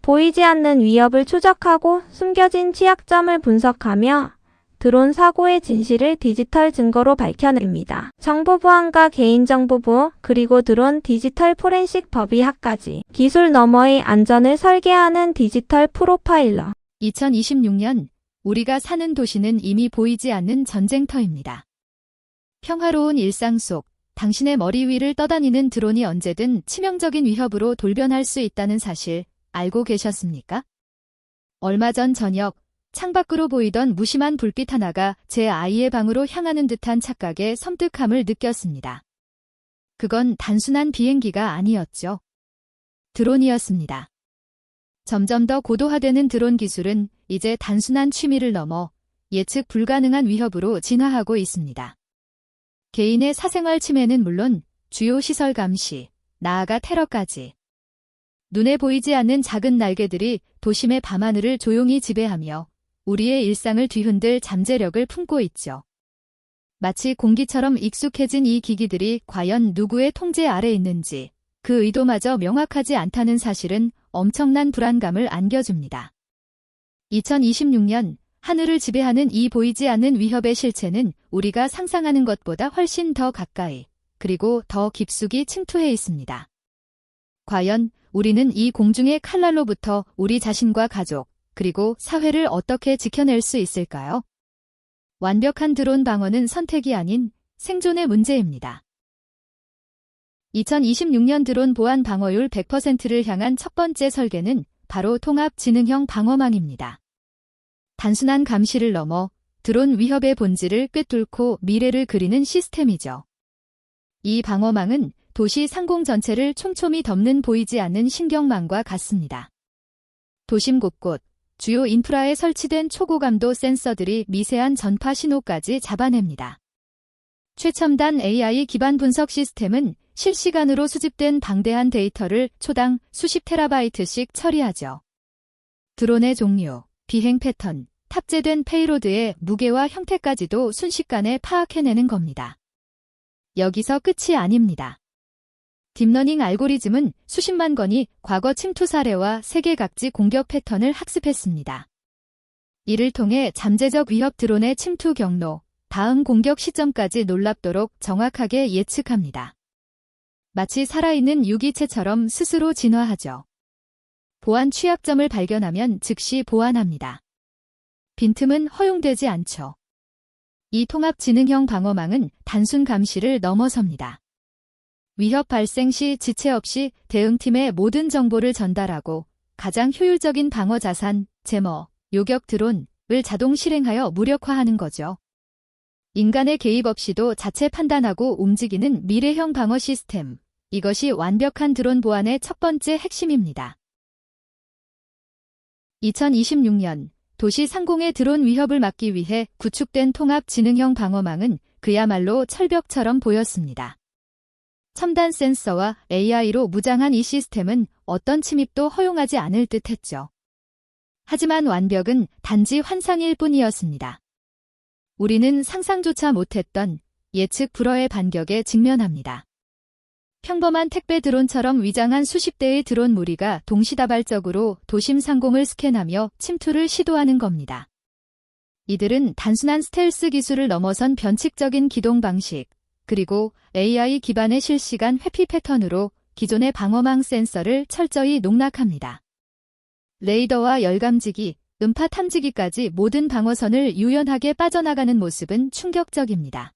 보이지 않는 위협을 추적하고 숨겨진 취약점을 분석하며 드론 사고의 진실을 디지털 증거로 밝혀냅니다. 정보보안과 개인정보보호, 그리고 드론 디지털 포렌식 법의학까지 기술 너머의 안전을 설계하는 디지털 프로파일러. 2026년 우리가 사는 도시는 이미 보이지 않는 전쟁터입니다. 평화로운 일상 속 당신의 머리 위를 떠다니는 드론이 언제든 치명적인 위협으로 돌변할 수 있다는 사실 알고 계셨습니까? 얼마 전 저녁 창밖으로 보이던 무심한 불빛 하나가 제 아이의 방으로 향하는 듯한 착각에 섬뜩함을 느꼈습니다. 그건 단순한 비행기가 아니었죠. 드론이었습니다. 점점 더 고도화되는 드론 기술은 이제 단순한 취미를 넘어 예측 불가능한 위협으로 진화하고 있습니다. 개인의 사생활 침해는 물론 주요 시설 감시, 나아가 테러까지. 눈에 보이지 않는 작은 날개들이 도심의 밤하늘을 조용히 지배하며 우리의 일상을 뒤흔들 잠재력을 품고 있죠. 마치 공기처럼 익숙해진 이 기기들이 과연 누구의 통제 아래 있는지 그 의도마저 명확하지 않다는 사실은 엄청난 불안감을 안겨줍니다. 2026년 하늘을 지배하는 이 보이지 않는 위협의 실체는 우리가 상상하는 것보다 훨씬 더 가까이, 그리고 더 깊숙이 침투해 있습니다. 과연 우리는 이 공중의 칼날로부터 우리 자신과 가족, 그리고 사회를 어떻게 지켜낼 수 있을까요? 완벽한 드론 방어는 선택이 아닌 생존의 문제입니다. 2026년 드론 보안 방어율 100%를 향한 첫 번째 설계는 바로 통합 지능형 방어망입니다. 단순한 감시를 넘어 드론 위협의 본질을 꿰뚫고 미래를 그리는 시스템이죠. 이 방어망은 도시 상공 전체를 촘촘히 덮는 보이지 않는 신경망과 같습니다. 도심 곳곳, 주요 인프라에 설치된 초고감도 센서들이 미세한 전파 신호까지 잡아냅니다. 최첨단 AI 기반 분석 시스템은 실시간으로 수집된 방대한 데이터를 초당 수십 테라바이트씩 처리하죠. 드론의 종류, 비행 패턴, 탑재된 페이로드의 무게와 형태까지도 순식간에 파악해내는 겁니다. 여기서 끝이 아닙니다. 딥러닝 알고리즘은 수십만 건의 과거 침투 사례와 세계 각지 공격 패턴을 학습했습니다. 이를 통해 잠재적 위협 드론의 침투 경로, 다음 공격 시점까지 놀랍도록 정확하게 예측합니다. 마치 살아있는 유기체처럼 스스로 진화하죠. 보안 취약점을 발견하면 즉시 보완합니다. 빈틈은 허용되지 않죠. 이 통합 지능형 방어망은 단순 감시를 넘어섭니다. 위협 발생 시 지체 없이 대응팀에 모든 정보를 전달하고 가장 효율적인 방어 자산, 제머, 요격 드론을 자동 실행하여 무력화하는 거죠. 인간의 개입 없이도 자체 판단하고 움직이는 미래형 방어 시스템. 이것이 완벽한 드론 보안의 첫 번째 핵심입니다. 2026년 도시 상공의 드론 위협을 막기 위해 구축된 통합 지능형 방어망은 그야말로 철벽처럼 보였습니다. 첨단 센서와 AI로 무장한 이 시스템은 어떤 침입도 허용하지 않을 듯했죠. 하지만 완벽은 단지 환상일 뿐이었습니다. 우리는 상상조차 못했던 예측 불허의 반격에 직면합니다. 평범한 택배 드론처럼 위장한 수십 대의 드론 무리가 동시다발적으로 도심 상공을 스캔하며 침투를 시도하는 겁니다. 이들은 단순한 스텔스 기술을 넘어선 변칙적인 기동 방식, 그리고 AI 기반의 실시간 회피 패턴으로 기존의 방어망 센서를 철저히 농락합니다. 레이더와 열감지기, 음파 탐지기까지 모든 방어선을 유연하게 빠져나가는 모습은 충격적입니다.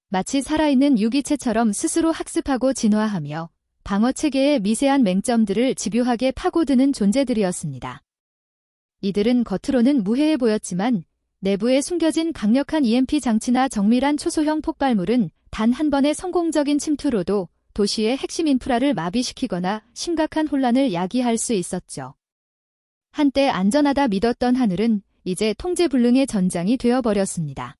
마치 살아있는 유기체처럼 스스로 학습하고 진화하며 방어체계의 미세한 맹점들을 집요하게 파고드는 존재들이었습니다. 이들은 겉으로는 무해해 보였지만 내부에 숨겨진 강력한 EMP 장치나 정밀한 초소형 폭발물은 단 한 번의 성공적인 침투로도 도시의 핵심 인프라를 마비시키거나 심각한 혼란을 야기할 수 있었죠. 한때 안전하다 믿었던 하늘은 이제 통제불능의 전장이 되어버렸습니다.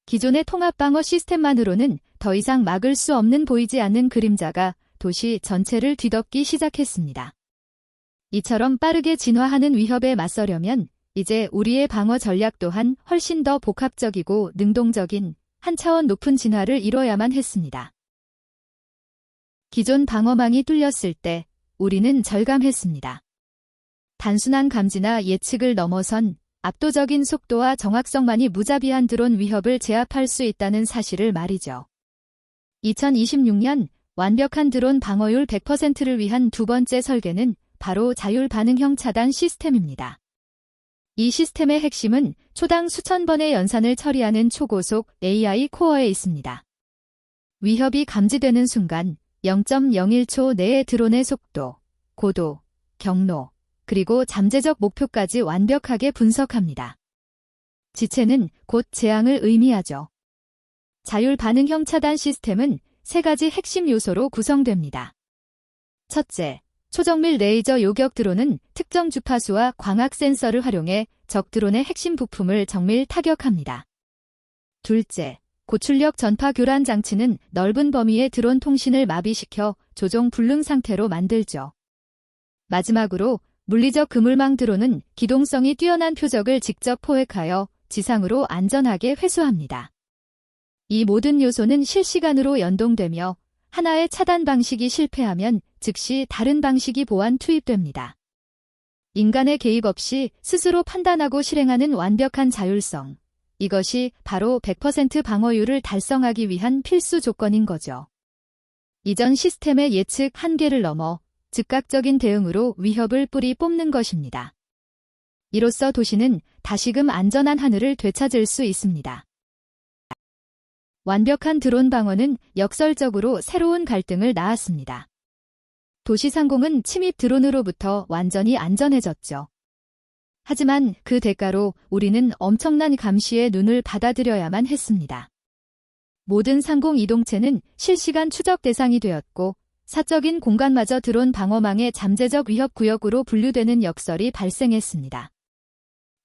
기존의 통합방어 시스템만으로는 더 이상 막을 수 없는 보이지 않는 그림자가 도시 전체를 뒤덮기 시작했습니다. 이처럼 빠르게 진화하는 위협에 맞서려면 이제 우리의 방어 전략 또한 훨씬 더 복합적이고 능동적인 한 차원 높은 진화를 이뤄야만 했습니다. 기존 방어망이 뚫렸을 때 우리는 절감했습니다. 단순한 감지나 예측을 넘어선 압도적인 속도와 정확성만이 무자비한 드론 위협을 제압할 수 있다는 사실을 말이죠. 2026년 완벽한 드론 방어율 100%를 위한 두 번째 설계는 바로 자율 반응형 차단 시스템입니다. 이 시스템의 핵심은 초당 수천 번의 연산을 처리하는 초고속 AI 코어에 있습니다. 위협이 감지되는 순간 0.01초 내에 드론의 속도, 고도, 경로, 그리고 잠재적 목표까지 완벽하게 분석합니다. 지체는 곧 재앙을 의미하죠. 자율 반응형 차단 시스템은 세 가지 핵심 요소로 구성됩니다. 첫째, 초정밀 레이저 요격 드론은 특정 주파수와 광학 센서를 활용해 적 드론의 핵심 부품을 정밀 타격합니다. 둘째, 고출력 전파 교란 장치는 넓은 범위의 드론 통신을 마비시켜 조종 불능 상태로 만들죠. 마지막으로 물리적 그물망 드론은 기동성이 뛰어난 표적을 직접 포획하여 지상으로 안전하게 회수합니다. 이 모든 요소는 실시간으로 연동되며 하나의 차단 방식이 실패하면 즉시 다른 방식이 보완 투입됩니다. 인간의 개입 없이 스스로 판단하고 실행하는 완벽한 자율성. 이것이 바로 100% 방어율을 달성하기 위한 필수 조건인 거죠. 이전 시스템의 예측 한계를 넘어 즉각적인 대응으로 위협을 뿌리 뽑는 것입니다. 이로써 도시는 다시금 안전한 하늘을 되찾을 수 있습니다. 완벽한 드론 방어는 역설적으로 새로운 갈등을 낳았습니다. 도시 상공은 침입 드론으로부터 완전히 안전해졌죠. 하지만 그 대가로 우리는 엄청난 감시의 눈을 받아들여야만 했습니다. 모든 상공 이동체는 실시간 추적 대상이 되었고 사적인 공간마저 드론 방어망의 잠재적 위협 구역으로 분류되는 역설이 발생했습니다.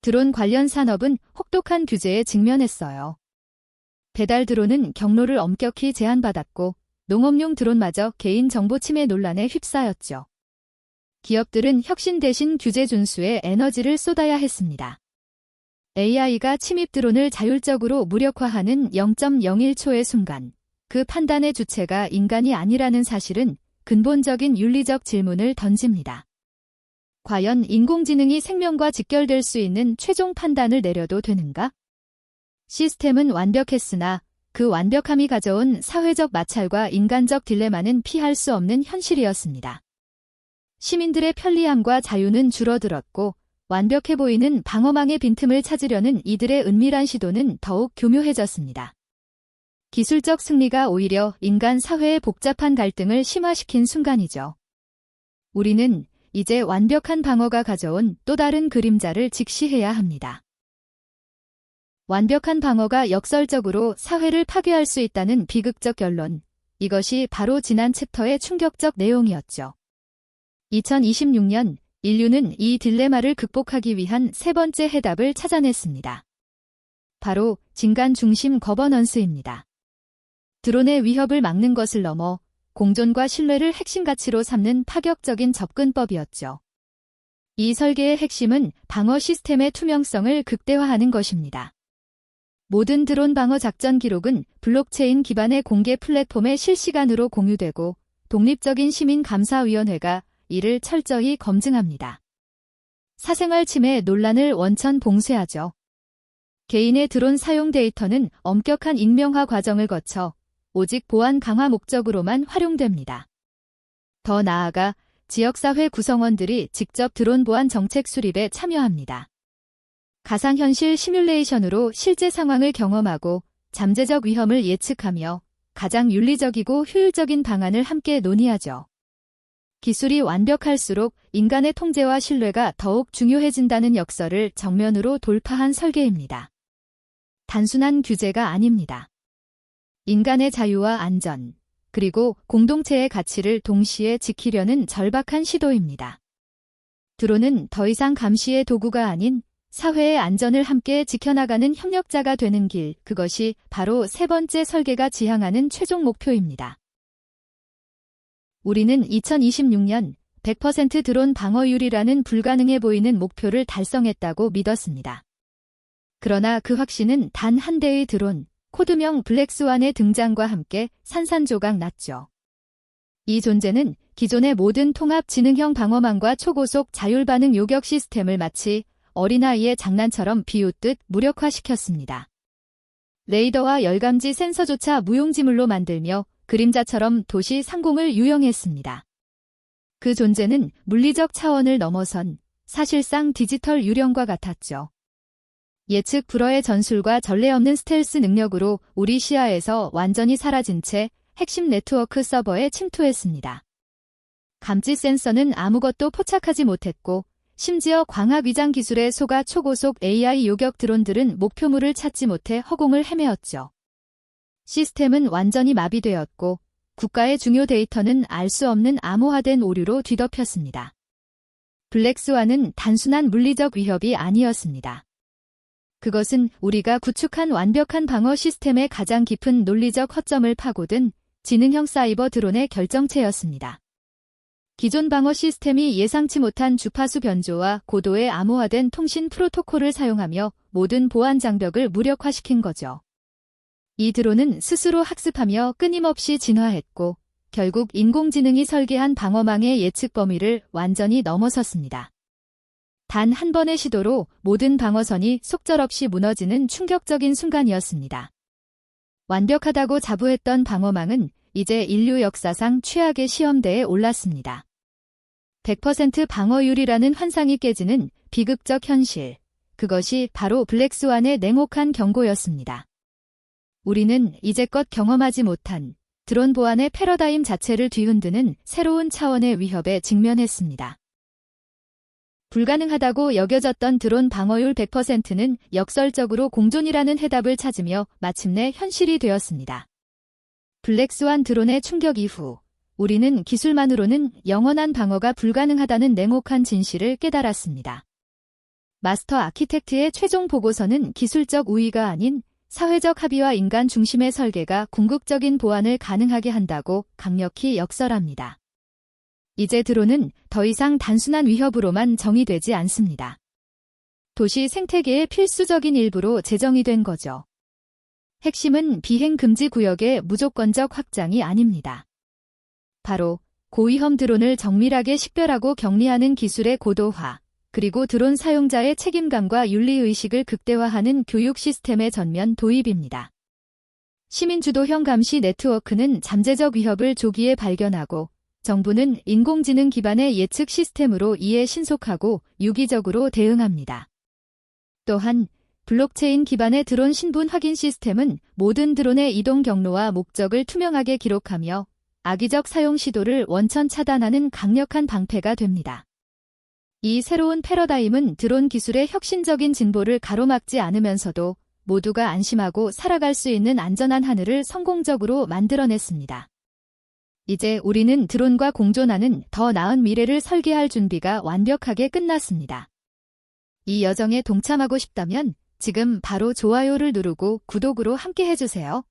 드론 관련 산업은 혹독한 규제에 직면했어요. 배달 드론은 경로를 엄격히 제한받았고 농업용 드론마저 개인 정보 침해 논란에 휩싸였죠. 기업들은 혁신 대신 규제 준수에 에너지를 쏟아야 했습니다. AI가 침입 드론을 자율적으로 무력화하는 0.01초의 순간, 그 판단의 주체가 인간이 아니라는 사실은 근본적인 윤리적 질문을 던집니다. 과연 인공지능이 생명과 직결될 수 있는 최종 판단을 내려도 되는가? 시스템은 완벽했으나 그 완벽함이 가져온 사회적 마찰과 인간적 딜레마는 피할 수 없는 현실이었습니다. 시민들의 편리함과 자유는 줄어들었고 완벽해 보이는 방어망의 빈틈을 찾으려는 이들의 은밀한 시도는 더욱 교묘해졌습니다. 기술적 승리가 오히려 인간 사회의 복잡한 갈등을 심화시킨 순간이죠. 우리는 이제 완벽한 방어가 가져온 또 다른 그림자를 직시해야 합니다. 완벽한 방어가 역설적으로 사회를 파괴할 수 있다는 비극적 결론. 이것이 바로 지난 챕터의 충격적 내용이었죠. 2026년 인류는 이 딜레마를 극복하기 위한 세 번째 해답을 찾아냈습니다. 바로 진간 중심 거버넌스입니다. 드론의 위협을 막는 것을 넘어 공존과 신뢰를 핵심 가치로 삼는 파격적인 접근법이었죠. 이 설계의 핵심은 방어 시스템의 투명성을 극대화하는 것입니다. 모든 드론 방어 작전 기록은 블록체인 기반의 공개 플랫폼에 실시간으로 공유되고 독립적인 시민감사위원회가 이를 철저히 검증합니다. 사생활 침해 논란을 원천 봉쇄하죠. 개인의 드론 사용 데이터는 엄격한 익명화 과정을 거쳐 오직 보안 강화 목적으로만 활용됩니다. 더 나아가 지역사회 구성원들이 직접 드론 보안 정책 수립에 참여합니다. 가상현실 시뮬레이션으로 실제 상황을 경험하고 잠재적 위험을 예측하며 가장 윤리적이고 효율적인 방안을 함께 논의하죠. 기술이 완벽할수록 인간의 통제와 신뢰가 더욱 중요해진다는 역설을 정면으로 돌파한 설계입니다. 단순한 규제가 아닙니다. 인간의 자유와 안전, 그리고 공동체의 가치를 동시에 지키려는 절박한 시도입니다. 드론은 더 이상 감시의 도구가 아닌 사회의 안전을 함께 지켜나가는 협력자가 되는 길, 그것이 바로 세 번째 설계가 지향하는 최종 목표입니다. 우리는 2026년 100% 드론 방어율이라는 불가능해 보이는 목표를 달성했다고 믿었습니다. 그러나 그 확신은 단 한 대의 드론, 코드명 블랙스완의 등장과 함께 산산조각 났죠. 이 존재는 기존의 모든 통합 지능형 방어망과 초고속 자율반응 요격 시스템을 마치 어린아이의 장난처럼 비웃듯 무력화시켰습니다. 레이더와 열감지 센서조차 무용지물로 만들며 그림자처럼 도시 상공을 유영했습니다. 그 존재는 물리적 차원을 넘어선 사실상 디지털 유령과 같았죠. 예측 불허의 전술과 전례 없는 스텔스 능력으로 우리 시야에서 완전히 사라진 채 핵심 네트워크 서버에 침투했습니다. 감지 센서는 아무것도 포착하지 못했고 심지어 광학 위장 기술에 속아 초고속 AI 요격 드론들은 목표물을 찾지 못해 허공을 헤매었죠. 시스템은 완전히 마비되었고 국가의 중요 데이터는 알 수 없는 암호화된 오류로 뒤덮였습니다. 블랙스완은 단순한 물리적 위협이 아니었습니다. 그것은 우리가 구축한 완벽한 방어 시스템의 가장 깊은 논리적 허점을 파고든 지능형 사이버 드론의 결정체였습니다. 기존 방어 시스템이 예상치 못한 주파수 변조와 고도의 암호화된 통신 프로토콜을 사용하며 모든 보안 장벽을 무력화시킨 거죠. 이 드론은 스스로 학습하며 끊임없이 진화했고 결국 인공지능이 설계한 방어망의 예측 범위를 완전히 넘어섰습니다. 단 한 번의 시도로 모든 방어선이 속절없이 무너지는 충격적인 순간이었습니다. 완벽하다고 자부했던 방어망은 이제 인류 역사상 최악의 시험대에 올랐습니다. 100% 방어율이라는 환상이 깨지는 비극적 현실. 그것이 바로 블랙스완의 냉혹한 경고였습니다. 우리는 이제껏 경험하지 못한 드론 보안의 패러다임 자체를 뒤흔드는 새로운 차원의 위협에 직면했습니다. 불가능하다고 여겨졌던 드론 방어율 100%는 역설적으로 공존이라는 해답을 찾으며 마침내 현실이 되었습니다. 블랙스완 드론의 충격 이후 우리는 기술만으로는 영원한 방어가 불가능하다는 냉혹한 진실을 깨달았습니다. 마스터 아키텍트의 최종 보고서는 기술적 우위가 아닌 사회적 합의와 인간 중심의 설계가 궁극적인 보안을 가능하게 한다고 강력히 역설합니다. 이제 드론은 더 이상 단순한 위협으로만 정의되지 않습니다. 도시 생태계의 필수적인 일부로 제정이 된 거죠. 핵심은 비행 금지 구역의 무조건적 확장이 아닙니다. 바로 고위험 드론을 정밀하게 식별하고 격리하는 기술의 고도화, 그리고 드론 사용자의 책임감과 윤리의식을 극대화하는 교육 시스템의 전면 도입입니다. 시민주도형 감시 네트워크는 잠재적 위협을 조기에 발견하고 정부는 인공지능 기반의 예측 시스템으로 이에 신속하고 유기적으로 대응합니다. 또한 블록체인 기반의 드론 신분 확인 시스템은 모든 드론의 이동 경로와 목적을 투명하게 기록하며 악의적 사용 시도를 원천 차단하는 강력한 방패가 됩니다. 이 새로운 패러다임은 드론 기술의 혁신적인 진보를 가로막지 않으면서도 모두가 안심하고 살아갈 수 있는 안전한 하늘을 성공적으로 만들어냈습니다. 이제 우리는 드론과 공존하는 더 나은 미래를 설계할 준비가 완벽하게 끝났습니다. 이 여정에 동참하고 싶다면 지금 바로 좋아요를 누르고 구독으로 함께 해주세요.